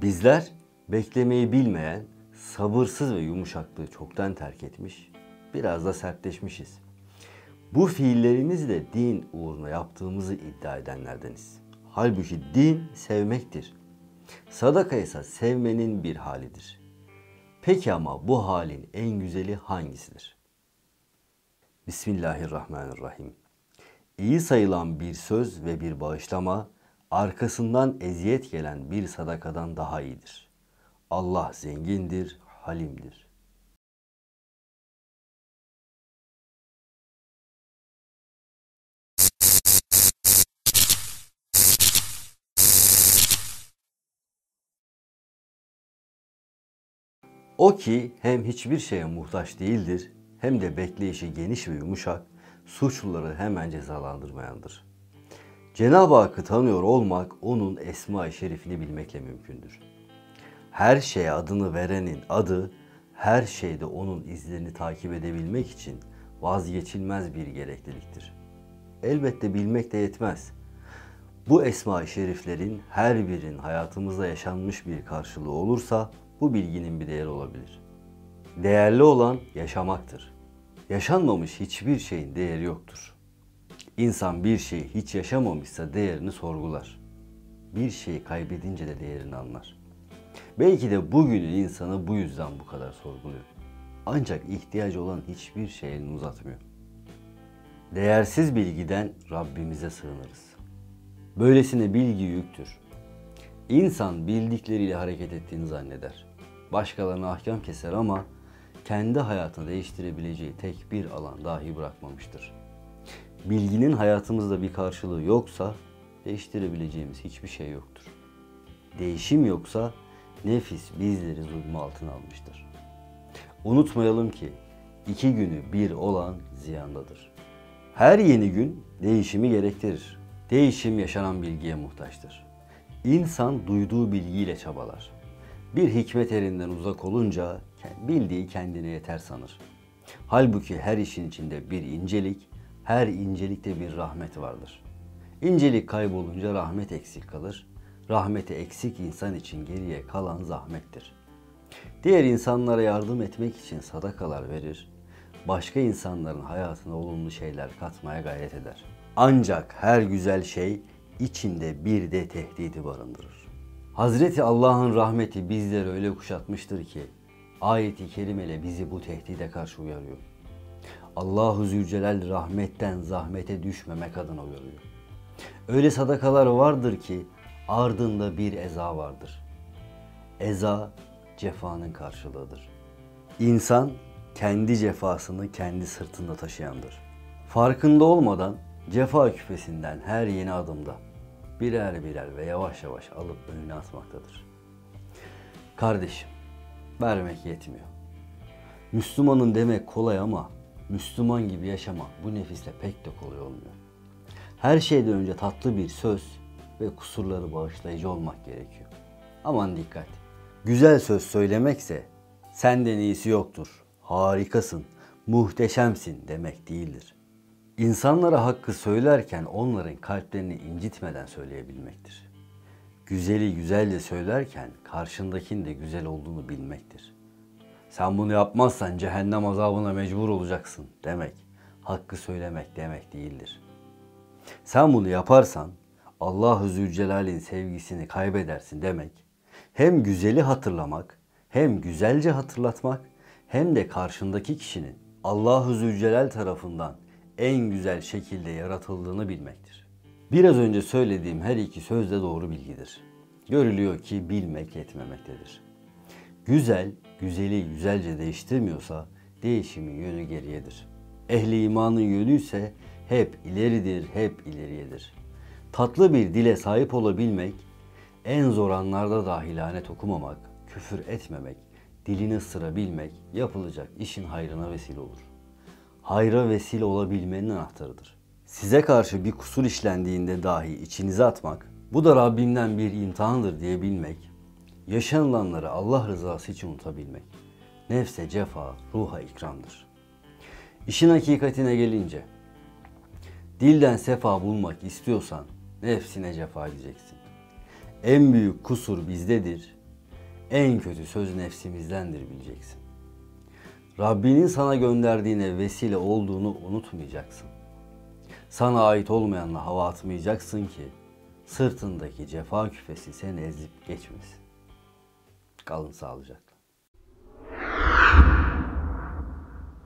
Bizler beklemeyi bilmeyen, sabırsız ve yumuşaklığı çoktan terk etmiş, biraz da sertleşmişiz. Bu fiillerimizle din uğruna yaptığımızı iddia edenlerdeniz. Halbuki din sevmektir. Sadaka ise sevmenin bir halidir. Peki ama bu halin en güzeli hangisidir? Bismillahirrahmanirrahim. İyi sayılan bir söz ve bir bağışlama, arkasından eziyet gelen bir sadakadan daha iyidir. Allah zengindir, halimdir. O ki hem hiçbir şeye muhtaç değildir, hem de bekleyişi geniş ve yumuşak, suçluları hemen cezalandırmayandır. Cenab-ı Hakk'ı tanıyor olmak, onun Esma-i Şerifini bilmekle mümkündür. Her şeye adını verenin adı, her şeyde onun izlerini takip edebilmek için vazgeçilmez bir gerekliliktir. Elbette bilmek de yetmez. Bu Esma-i Şeriflerin her birinin hayatımızda yaşanmış bir karşılığı olursa, bu bilginin bir değeri olabilir. Değerli olan yaşamaktır. Yaşanmamış hiçbir şeyin değeri yoktur. İnsan bir şeyi hiç yaşamamışsa değerini sorgular. Bir şeyi kaybedince de değerini anlar. Belki de bugünün insanı bu yüzden bu kadar sorguluyor. Ancak ihtiyacı olan hiçbir şeye elini uzatmıyor. Değersiz bilgiden Rabbimize sığınırız. Böylesine bilgi yüktür. İnsan bildikleriyle hareket ettiğini zanneder. Başkalarına ahkam keser ama kendi hayatını değiştirebileceği tek bir alan dahi bırakmamıştır. Bilginin hayatımızda bir karşılığı yoksa değiştirebileceğimiz hiçbir şey yoktur. Değişim yoksa nefis bizleri zulmü altına almıştır. Unutmayalım ki 2 günü bir olan ziyandadır. Her yeni gün değişimi gerektirir. Değişim yaşanan bilgiye muhtaçtır. İnsan duyduğu bilgiyle çabalar. Bir hikmet elinden uzak olunca bildiği kendine yeter sanır. Halbuki her işin içinde bir incelik, her incelikte bir rahmet vardır. İncelik kaybolunca rahmet eksik kalır. Rahmeti eksik insan için geriye kalan zahmettir. Diğer insanlara yardım etmek için sadakalar verir, başka insanların hayatına olumlu şeyler katmaya gayret eder. Ancak her güzel şey içinde bir de tehdidi barındırır. Hazreti Allah'ın rahmeti bizleri öyle kuşatmıştır ki ayet-i kerimeyle bizi bu tehdide karşı uyarıyor. Allahu Zülcelal rahmetten zahmete düşmemek adına uyarıyor. Öyle sadakalar vardır ki ardında bir eza vardır. Eza cefanın karşılığıdır. İnsan kendi cefasını kendi sırtında taşıyandır. Farkında olmadan cefa küpesinden her yeni adımda birer birer ve yavaş yavaş alıp önüne atmaktadır. Kardeşim, vermek yetmiyor. Müslümanın demek kolay ama Müslüman gibi yaşamak bu nefisle pek de kolay olmuyor. Her şeyden önce tatlı bir söz ve kusurları bağışlayıcı olmak gerekiyor. Aman dikkat! Güzel söz söylemekse senden iyisi yoktur, harikasın, muhteşemsin demek değildir. İnsanlara hakkı söylerken onların kalplerini incitmeden söyleyebilmektir. Güzeli güzelce söylerken karşındakinin de güzel olduğunu bilmektir. Sen bunu yapmazsan cehennem azabına mecbur olacaksın demek, hakkı söylemek demek değildir. Sen bunu yaparsan Allah-u Zülcelal'in sevgisini kaybedersin demek, hem güzeli hatırlamak, hem güzelce hatırlatmak, hem de karşındaki kişinin Allah-u Zülcelal tarafından en güzel şekilde yaratıldığını bilmektir. Biraz önce söylediğim her iki söz de doğru bilgidir. Görülüyor ki bilmek yetmemektedir. Güzel, güzeli güzelce değiştirmiyorsa değişimin yönü geriyedir. Ehli imanın yönü ise hep ileridir, hep ileriyedir. Tatlı bir dile sahip olabilmek, en zor anlarda dahi lanet okumamak, küfür etmemek, dilini ısırabilmek yapılacak işin hayrına vesile olur. Hayra vesile olabilmenin anahtarıdır. Size karşı bir kusur işlendiğinde dahi içinize atmak, bu da Rabbimden bir imtihandır diyebilmek, yaşanılanları Allah rızası için unutabilmek, nefse cefa, ruha ikramdır. İşin hakikatine gelince, dilden sefa bulmak istiyorsan nefsine cefa edeceksin. En büyük kusur bizdedir, En kötü söz nefsimizdendir bileceksin. Rabbinin sana gönderdiğine vesile olduğunu unutmayacaksın. Sana ait olmayanla hava atmayacaksın ki sırtındaki cefa küfesi seni ezip geçmesin. Kalın sağlıcakla.